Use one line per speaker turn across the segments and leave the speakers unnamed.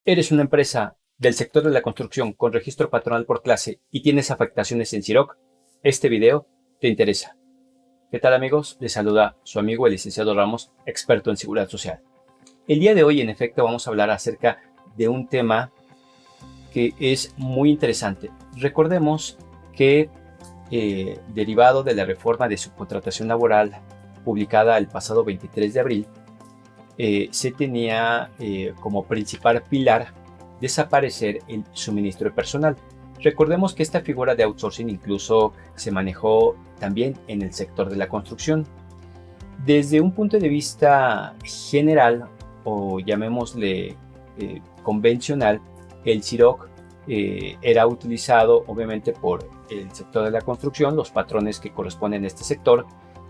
¿Eres una empresa del sector de la construcción con registro patronal por clase y tienes afectaciones en CIROC? Este video te interesa. ¿Qué tal, amigos? Les saluda su amigo el licenciado Ramos, experto en seguridad social. El día de hoy, en efecto, vamos a hablar acerca de un tema que es muy interesante. Recordemos que derivado de la reforma de subcontratación laboral publicada el pasado 23 de abril, se tenía como principal pilar desaparecer el suministro de personal. Recordemos que esta figura de outsourcing incluso se manejó también en el sector de la construcción. Desde un punto de vista general, o llamémosle convencional, el CIROC era utilizado obviamente por el sector de la construcción, los patrones que corresponden a este sector,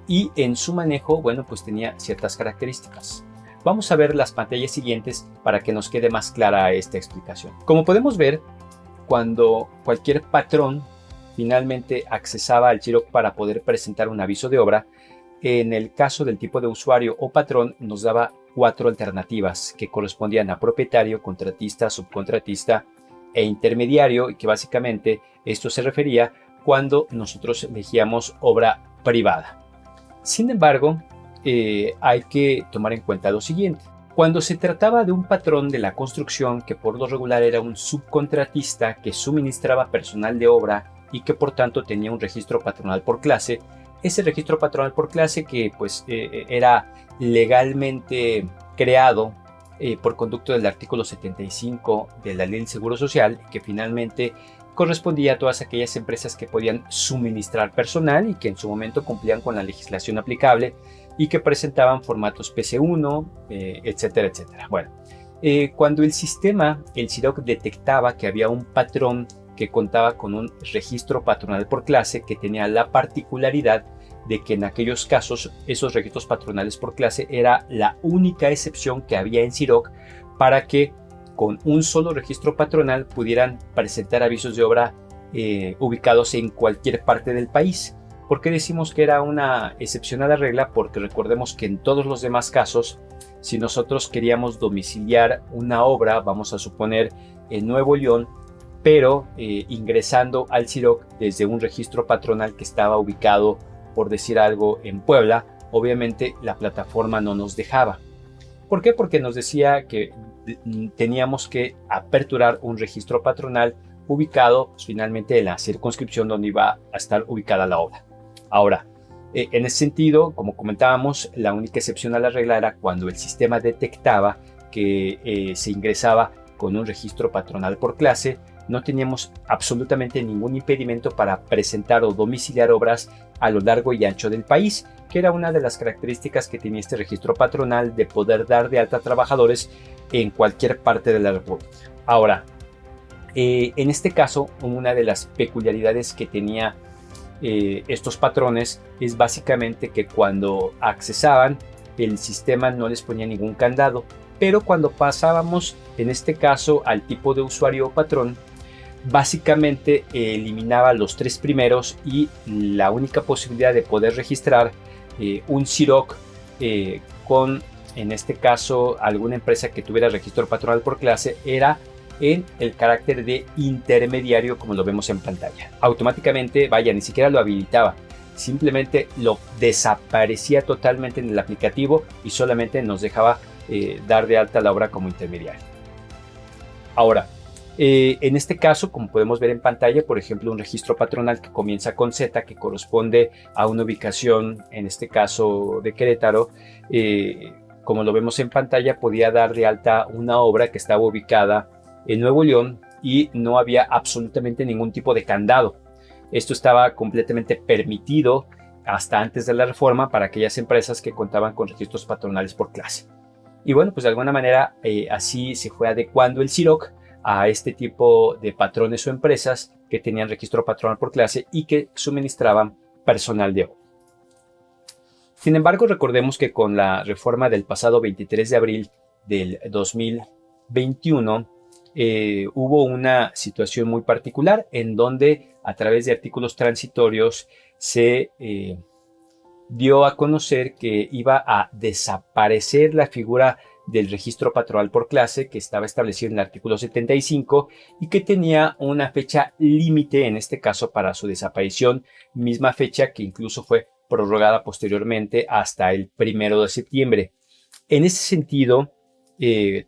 y en su manejo, bueno, pues tenía ciertas características. Vamos a ver las pantallas siguientes para que nos quede más clara esta explicación. Como podemos ver, cuando cualquier patrón finalmente accesaba al CIROC para poder presentar un aviso de obra, en el caso del tipo de usuario o patrón nos daba 4 alternativas que correspondían a propietario, contratista, subcontratista e intermediario, y que básicamente esto se refería cuando nosotros elegíamos obra privada. Sin embargo, hay que tomar en cuenta lo siguiente. Cuando se trataba de un patrón de la construcción que por lo regular era un subcontratista que suministraba personal de obra y que por tanto tenía un registro patronal por clase, ese registro patronal por clase que pues era legalmente creado por conducto del artículo 75 de la Ley del Seguro Social, que finalmente correspondía a todas aquellas empresas que podían suministrar personal y que en su momento cumplían con la legislación aplicable y que presentaban formatos PC1, etcétera, etcétera. Bueno, cuando el sistema, el CIROC, detectaba que había un patrón que contaba con un registro patronal por clase que tenía la particularidad de que en aquellos casos esos registros patronales por clase era la única excepción que había en CIROC para que con un solo registro patronal pudieran presentar avisos de obra ubicados en cualquier parte del país. ¿Por qué decimos que era una excepción a la regla? Porque recordemos que en todos los demás casos, si nosotros queríamos domiciliar una obra, vamos a suponer en Nuevo León, pero ingresando al CIROC desde un registro patronal que estaba ubicado, por decir algo, en Puebla, obviamente la plataforma no nos dejaba. ¿Por qué? Porque nos decía que teníamos que aperturar un registro patronal ubicado pues, finalmente en la circunscripción donde iba a estar ubicada la obra. Ahora, en ese sentido, como comentábamos, la única excepción a la regla era cuando el sistema detectaba que se ingresaba con un registro patronal por clase. No teníamos absolutamente ningún impedimento para presentar o domiciliar obras a lo largo y ancho del país, que era una de las características que tenía este registro patronal de poder dar de alta a trabajadores en cualquier parte de la República. Ahora, en este caso, una de las peculiaridades que tenía estos patrones es básicamente que cuando accesaban, el sistema no les ponía ningún candado, pero cuando pasábamos, en este caso, al tipo de usuario o patrón, básicamente eliminaba los 3 primeros y la única posibilidad de poder registrar un CIROC con, en este caso, alguna empresa que tuviera registro patronal por clase era en el carácter de intermediario, como lo vemos en pantalla. Automáticamente, vaya, ni siquiera lo habilitaba, simplemente lo desaparecía totalmente en el aplicativo y solamente nos dejaba dar de alta la obra como intermediario. Ahora, en este caso, como podemos ver en pantalla, por ejemplo, un registro patronal que comienza con Z, que corresponde a una ubicación, en este caso de Querétaro, como lo vemos en pantalla, podía dar de alta una obra que estaba ubicada en Nuevo León y no había absolutamente ningún tipo de candado. Esto estaba completamente permitido hasta antes de la reforma para aquellas empresas que contaban con registros patronales por clase. Y bueno, pues de alguna manera así se fue adecuando el CIROC a este tipo de patrones o empresas que tenían registro patronal por clase y que suministraban personal de obra. Sin embargo, recordemos que con la reforma del pasado 23 de abril del 2021 hubo una situación muy particular en donde a través de artículos transitorios se dio a conocer que iba a desaparecer la figura del registro patronal por clase que estaba establecido en el artículo 75 y que tenía una fecha límite, en este caso para su desaparición, misma fecha que incluso fue prorrogada posteriormente hasta el 1 de septiembre. En ese sentido,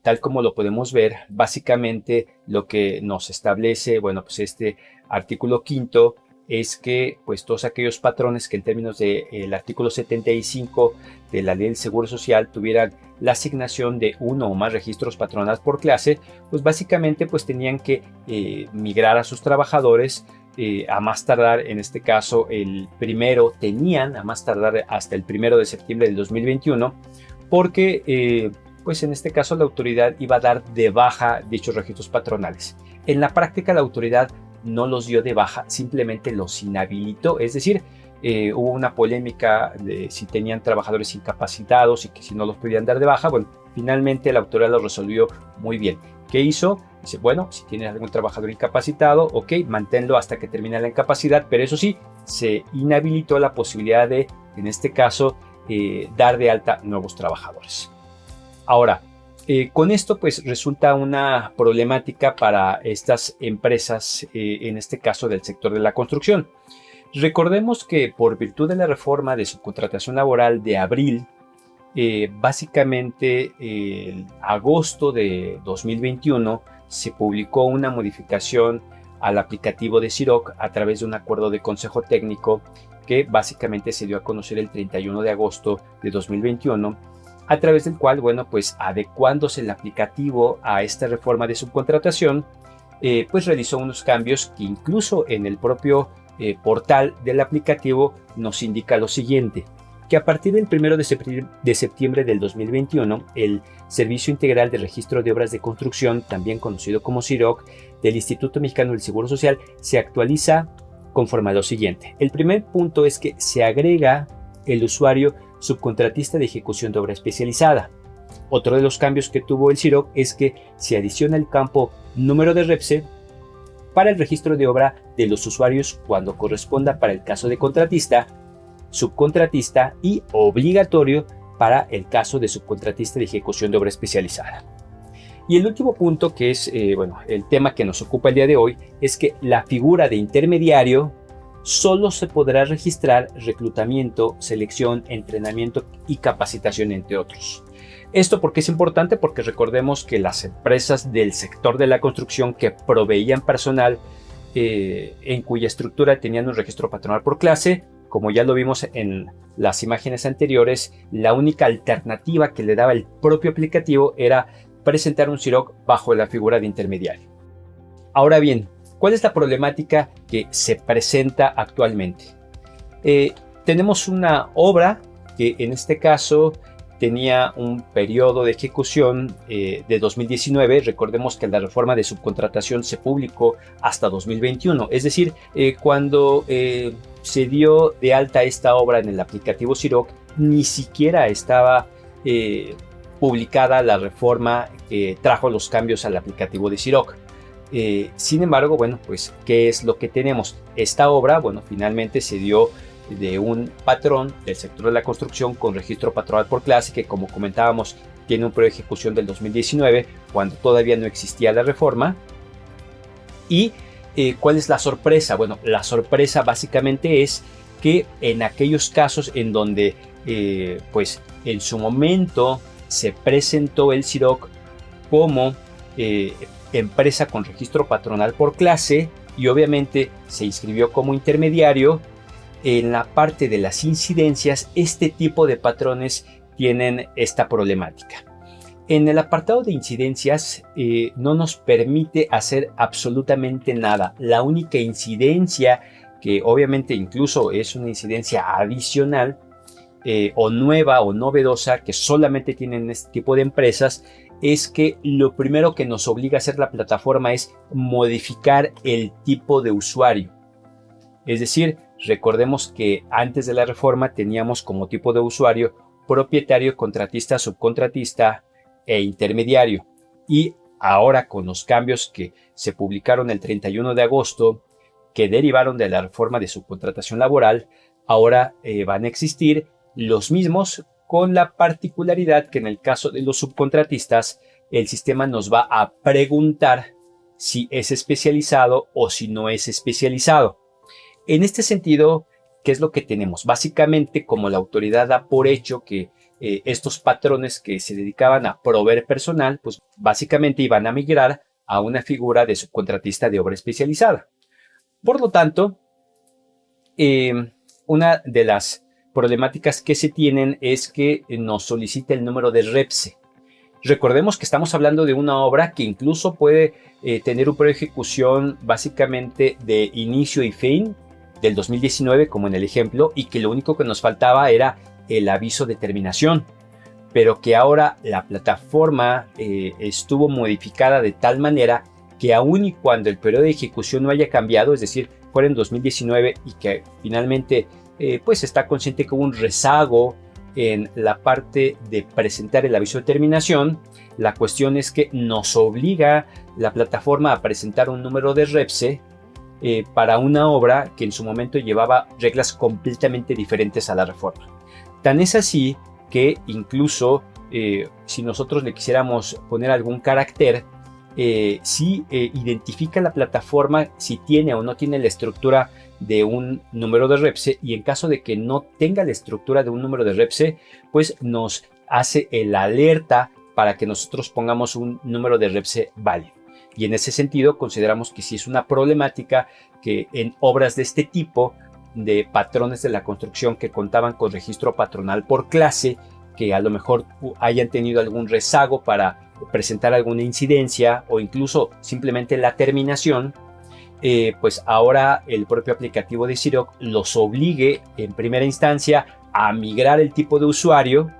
tal como lo podemos ver, básicamente lo que nos establece, bueno, pues este artículo quinto es que pues todos aquellos patrones que en términos del artículo 75 de la Ley del Seguro Social tuvieran la asignación de uno o más registros patronales por clase, pues básicamente pues tenían que migrar a sus trabajadores a más tardar, en este caso tenían a más tardar hasta el 1 de septiembre del 2021, porque pues en este caso la autoridad iba a dar de baja dichos registros patronales. En la práctica la autoridad no los dio de baja, simplemente los inhabilitó, es decir, hubo una polémica de si tenían trabajadores incapacitados y que si no los podían dar de baja. Bueno, finalmente la autoridad lo resolvió muy bien. ¿Qué hizo? Dice, bueno, si tienes algún trabajador incapacitado, ok, manténlo hasta que termine la incapacidad, pero eso sí, se inhabilitó la posibilidad de, en este caso, dar de alta nuevos trabajadores. Ahora, con esto pues resulta una problemática para estas empresas, en este caso del sector de la construcción. Recordemos que por virtud de la reforma de subcontratación laboral de abril, básicamente en agosto de 2021 se publicó una modificación al aplicativo de Siroc a través de un acuerdo de consejo técnico que básicamente se dio a conocer el 31 de agosto de 2021, a través del cual, bueno, pues adecuándose el aplicativo a esta reforma de subcontratación, pues realizó unos cambios que incluso en el propio portal del aplicativo nos indica lo siguiente, que a partir del 1 de septiembre del 2021, el Servicio Integral de Registro de Obras de Construcción, también conocido como Siroc, del Instituto Mexicano del Seguro Social, se actualiza conforme a lo siguiente. El primer punto es que se agrega el usuario subcontratista de ejecución de obra especializada. Otro de los cambios que tuvo el Siroc es que se adiciona el campo número de REPSE para el registro de obra de los usuarios cuando corresponda para el caso de contratista, subcontratista y obligatorio para el caso de subcontratista de ejecución de obra especializada. Y el último punto, que es el tema que nos ocupa el día de hoy, es que la figura de intermediario solo se podrá registrar reclutamiento, selección, entrenamiento y capacitación, entre otros. ¿Esto por qué es importante? Porque recordemos que las empresas del sector de la construcción que proveían personal en cuya estructura tenían un registro patronal por clase, como ya lo vimos en las imágenes anteriores, la única alternativa que le daba el propio aplicativo era presentar un Siroc bajo la figura de intermediario. Ahora bien, ¿cuál es la problemática que se presenta actualmente? Tenemos una obra que en este caso tenía un periodo de ejecución de 2019. Recordemos que la reforma de subcontratación se publicó hasta 2021. Es decir, cuando se dio de alta esta obra en el aplicativo Siroc, ni siquiera estaba publicada la reforma que trajo los cambios al aplicativo de Siroc. Sin embargo, bueno, pues, ¿qué es lo que tenemos? Esta obra, bueno, finalmente se dio de un patrón del sector de la construcción con registro patronal por clase, que como comentábamos, tiene un periodo de ejecución del 2019, cuando todavía no existía la reforma. ¿Y cuál es la sorpresa? Bueno, la sorpresa básicamente es que en aquellos casos en donde, pues, en su momento se presentó el Siroc como empresa con registro patronal por clase y obviamente se inscribió como intermediario, en la parte de las incidencias, este tipo de patrones tienen esta problemática. En el apartado de incidencias no nos permite hacer absolutamente nada. La única incidencia, que obviamente incluso es una incidencia adicional o nueva o novedosa que solamente tienen este tipo de empresas, es que lo primero que nos obliga a hacer la plataforma es modificar el tipo de usuario. Es decir, recordemos que antes de la reforma teníamos como tipo de usuario propietario, contratista, subcontratista e intermediario. Y ahora, con los cambios que se publicaron el 31 de agosto, que derivaron de la reforma de subcontratación laboral, ahora van a existir los mismos con la particularidad que en el caso de los subcontratistas, el sistema nos va a preguntar si es especializado o si no es especializado. En este sentido, ¿qué es lo que tenemos? Básicamente, como la autoridad da por hecho que estos patrones que se dedicaban a proveer personal, pues básicamente iban a migrar a una figura de subcontratista de obra especializada. Por lo tanto, una de las problemáticas que se tienen es que nos solicita el número de REPSE. Recordemos que estamos hablando de una obra que incluso puede tener un periodo de ejecución básicamente de inicio y fin del 2019, como en el ejemplo, y que lo único que nos faltaba era el aviso de terminación, pero que ahora la plataforma estuvo modificada de tal manera que aun y cuando el periodo de ejecución no haya cambiado, es decir, fuera en 2019 y que finalmente pues está consciente que hubo un rezago en la parte de presentar el aviso de terminación, la cuestión es que nos obliga la plataforma a presentar un número de REPSE para una obra que en su momento llevaba reglas completamente diferentes a la reforma. Tan es así que incluso si nosotros le quisiéramos poner algún carácter, sí identifica la plataforma si tiene o no tiene la estructura de un número de REPSE, y en caso de que no tenga la estructura de un número de REPSE, pues nos hace el alerta para que nosotros pongamos un número de REPSE válido. Y en ese sentido consideramos que sí es una problemática que en obras de este tipo, de patrones de la construcción que contaban con registro patronal por clase, que a lo mejor hayan tenido algún rezago para presentar alguna incidencia o incluso simplemente la terminación, pues ahora el propio aplicativo de Xerox los obligue en primera instancia a migrar el tipo de usuario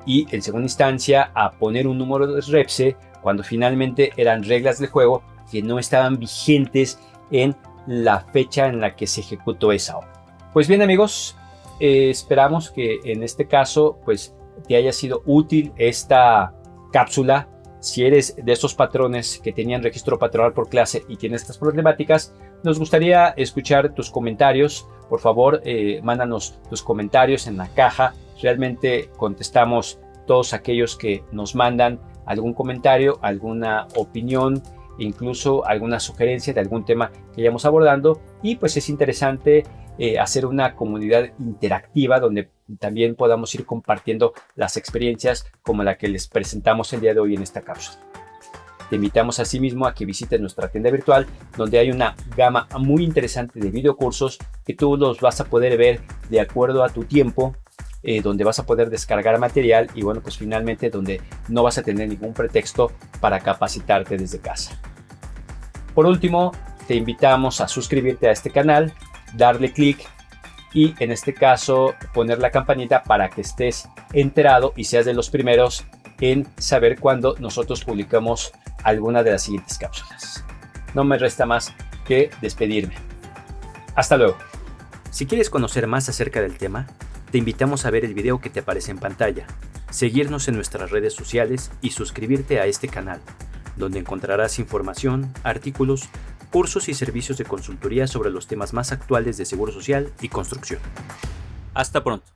y en segunda instancia a poner un número de REPSE cuando finalmente eran reglas del juego que no estaban vigentes en la fecha en la que se ejecutó esa obra. Pues bien, amigos, esperamos que en este caso pues te haya sido útil esta cápsula. Si eres de estos patrones que tenían registro patronal por clase y tienes estas problemáticas, nos gustaría escuchar tus comentarios. Por favor, mándanos tus comentarios en la caja. Realmente contestamos todos aquellos que nos mandan algún comentario, alguna opinión, incluso alguna sugerencia de algún tema que hayamos abordando. Y pues es interesante hacer una comunidad interactiva donde también podamos ir compartiendo las experiencias como la que les presentamos el día de hoy en esta cápsula. Te invitamos asimismo a que visites nuestra tienda virtual, donde hay una gama muy interesante de videocursos que tú los vas a poder ver de acuerdo a tu tiempo, donde vas a poder descargar material y bueno, pues finalmente donde no vas a tener ningún pretexto para capacitarte desde casa. Por último, te invitamos a suscribirte a este canal, darle clic y en este caso poner la campanita para que estés enterado y seas de los primeros en saber cuando nosotros publicamos alguna de las siguientes cápsulas. No me resta más que despedirme. Hasta luego. Si quieres conocer más acerca del tema, te invitamos a ver el video que te aparece en pantalla, seguirnos en nuestras redes sociales y suscribirte a este canal, donde encontrarás información, artículos, cursos y servicios de consultoría sobre los temas más actuales de seguro social y construcción. Hasta pronto.